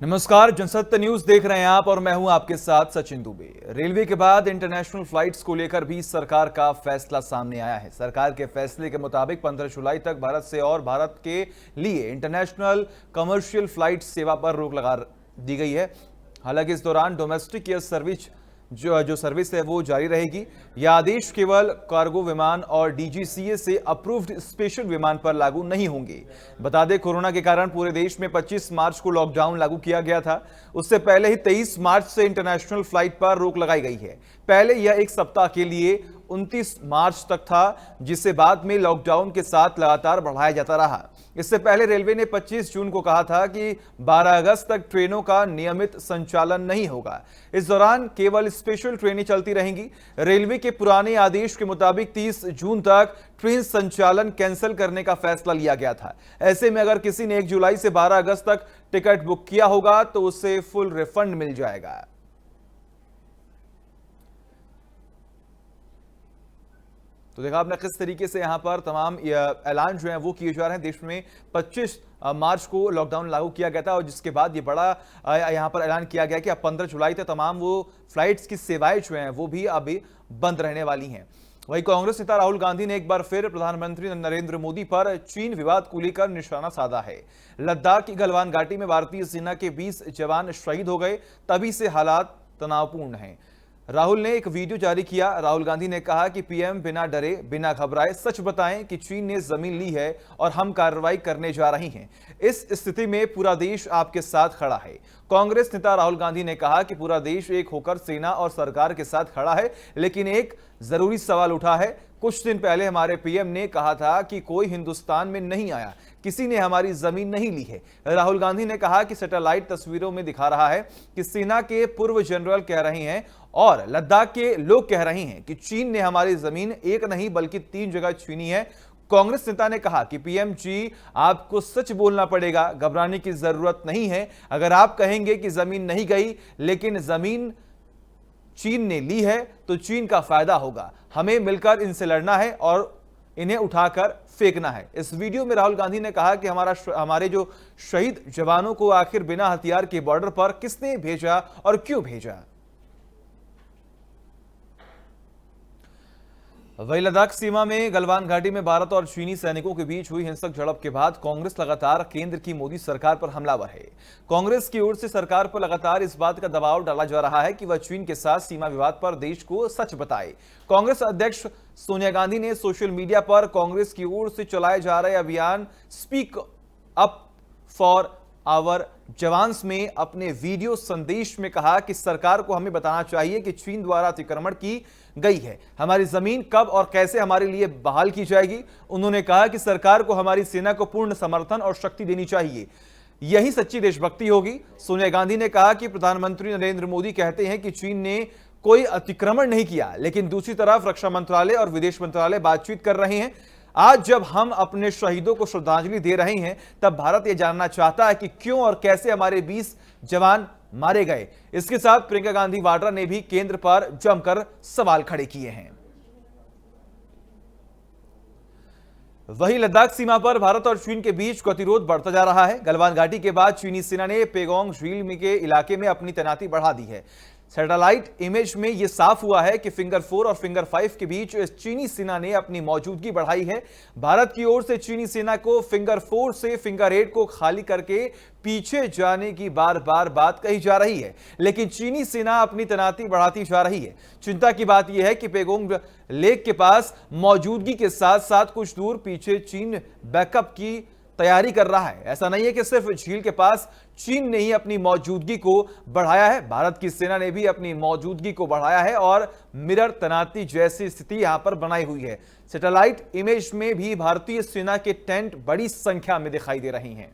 नमस्कार, जनसत्य न्यूज देख रहे हैं आप और मैं हूं आपके साथ सचिन दुबे। रेलवे के बाद इंटरनेशनल फ्लाइट्स को लेकर भी सरकार का फैसला सामने आया है। सरकार के फैसले के मुताबिक 15 जुलाई तक भारत से और भारत के लिए इंटरनेशनल कमर्शियल फ्लाइट सेवा पर रोक लगा दी गई है। हालांकि इस दौरान डोमेस्टिक एयर सर्विस जो सर्विस है वो जारी रहेगी। यह आदेश केवल कार्गो विमान और डीजीसीए से अप्रूव्ड स्पेशल विमान पर लागू नहीं होंगे। बता दें, कोरोना के कारण पूरे देश में 25 मार्च को लॉकडाउन लागू किया गया था। उससे पहले ही 23 मार्च से इंटरनेशनल फ्लाइट पर रोक लगाई गई है। पहले यह एक सप्ताह के लिए 29 मार्च तक था, जिसे बाद में लॉकडाउन के साथ लगातार बढ़ाया जाता रहा। इससे पहले रेलवे ने 25 जून को कहा था कि 12 अगस्त तक ट्रेनों का नियमित संचालन नहीं होगा। इस दौरान केवल स्पेशल ट्रेनें चलती रहेंगी। रेलवे के पुराने आदेश के मुताबिक 30 जून तक ट्रेन संचालन कैंसिल करने का फैसला लिया गया था। ऐसे में अगर किसी ने 1 जुलाई से 12 अगस्त तक टिकट बुक किया होगा तो उसे फुल रिफंड मिल जाएगा। तो देखा आपने किस तरीके से यहां पर तमाम ऐलान जो हैं वो किए जा रहे हैं। देश में 25 मार्च को लॉकडाउन लागू किया गया था और जिसके बाद ये बड़ा यहां पर ऐलान किया गया कि अब 15 जुलाई तक तमाम वो फ्लाइट्स की सेवाएं जो हैं वो भी अभी बंद रहने वाली हैं। वहीं कांग्रेस नेता राहुल गांधी ने एक बार फिर प्रधानमंत्री नरेंद्र मोदी पर चीन विवाद को लेकर निशाना साधा है। लद्दाख की गलवान घाटी में भारतीय सेना के 20 जवान शहीद हो गए, तभी से हालात तनावपूर्ण हैं। राहुल ने एक वीडियो जारी किया। राहुल गांधी ने कहा कि पीएम बिना डरे बिना घबराए सच बताएं कि चीन ने जमीन ली है और हम कार्रवाई करने जा रहे हैं। इस स्थिति में पूरा देश आपके साथ खड़ा है। कांग्रेस नेता राहुल गांधी ने कहा कि पूरा देश एक होकर सेना और सरकार के साथ खड़ा है, लेकिन एक जरूरी सवाल उठा है। कुछ दिन पहले हमारे पीएम ने कहा था कि कोई हिंदुस्तान में नहीं आया, किसी ने हमारी जमीन नहीं ली है। राहुल गांधी ने कहा कि सैटेलाइट तस्वीरों में दिखा रहा है कि सेना के पूर्व जनरल कह रहे हैं और लद्दाख के लोग कह रहे हैं कि चीन ने हमारी जमीन एक नहीं बल्कि 3 जगह छीनी है। कांग्रेस नेता ने कहा कि पीएम जी, आपको सच बोलना पड़ेगा, घबराने की जरूरत नहीं है। अगर आप कहेंगे कि जमीन नहीं गई लेकिन जमीन चीन ने ली है तो चीन का फायदा होगा। हमें मिलकर इनसे लड़ना है और इन्हें उठाकर फेंकना है। इस वीडियो में राहुल गांधी ने कहा कि हमारे जो शहीद जवानों को आखिर बिना हथियार के बॉर्डर पर किसने भेजा और क्यों भेजा। वही लद्दाख सीमा में गलवान घाटी में भारत और चीनी सैनिकों के बीच हुई हिंसक झड़प के बाद कांग्रेस लगातार केंद्र की मोदी सरकार पर हमलावर है। कांग्रेस की ओर से सरकार पर लगातार इस बात का दबाव डाला जा रहा है कि वह चीन के साथ सीमा विवाद पर देश को सच बताए। कांग्रेस अध्यक्ष सोनिया गांधी ने सोशल मीडिया पर कांग्रेस की ओर से चलाए जा रहे अभियान speak up for our jawans में अपने वीडियो संदेश में कहा कि सरकार को हमें बताना चाहिए कि चीन द्वारा अतिक्रमण की गई है। हमारी जमीन कब और कैसे हमारे लिए बहाल की जाएगी। उन्होंने कहा कि सरकार को हमारी सेना को पूर्ण समर्थन और शक्ति देनी चाहिए, यही सच्ची देशभक्ति होगी। सोनिया गांधी ने कहा कि प्रधानमंत्री नरेंद्र मोदी कहते हैं कि चीन ने कोई अतिक्रमण नहीं किया, लेकिन दूसरी तरफ रक्षा मंत्रालय और विदेश मंत्रालय बातचीत कर रहे हैं। आज जब हम अपने शहीदों को श्रद्धांजलि दे रहे हैं, तब भारत यह जानना चाहता है कि क्यों और कैसे हमारे 20 जवान मारे गए। इसके साथ प्रियंका गांधी वाड्रा ने भी केंद्र पर जमकर सवाल खड़े किए हैं। वहीं लद्दाख सीमा पर भारत और चीन के बीच गतिरोध बढ़ता जा रहा है। गलवान घाटी के बाद चीनी सेना ने पेगोंग झील के इलाके में अपनी तैनाती बढ़ा दी है। सैटेलाइट इमेज में यह साफ हुआ है कि फिंगर 4 और फिंगर 5 के बीच चीनी सेना ने अपनी मौजूदगी बढ़ाई है। भारत की ओर से चीनी सेना को फिंगर 4 से फिंगर 8 को खाली करके पीछे जाने की बार बार बात कही जा रही है, लेकिन चीनी सेना अपनी तैनाती बढ़ाती जा रही है। चिंता की बात यह है कि पेगोंग लेक के पास मौजूदगी के साथ साथ कुछ दूर पीछे चीन बैकअप की तैयारी कर रहा है। ऐसा नहीं है कि सिर्फ झील के पास चीन ने ही अपनी मौजूदगी को बढ़ाया है, भारत की सेना ने भी अपनी मौजूदगी को बढ़ाया है और मिरर तैनाती जैसी स्थिति यहां पर बनाई हुई है। सैटेलाइट इमेज में भी भारतीय सेना के टेंट बड़ी संख्या में दिखाई दे रही हैं।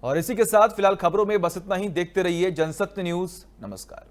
और इसी के साथ फिलहाल खबरों में बस इतना ही। देखते रहिए जनसत्य न्यूज। नमस्कार।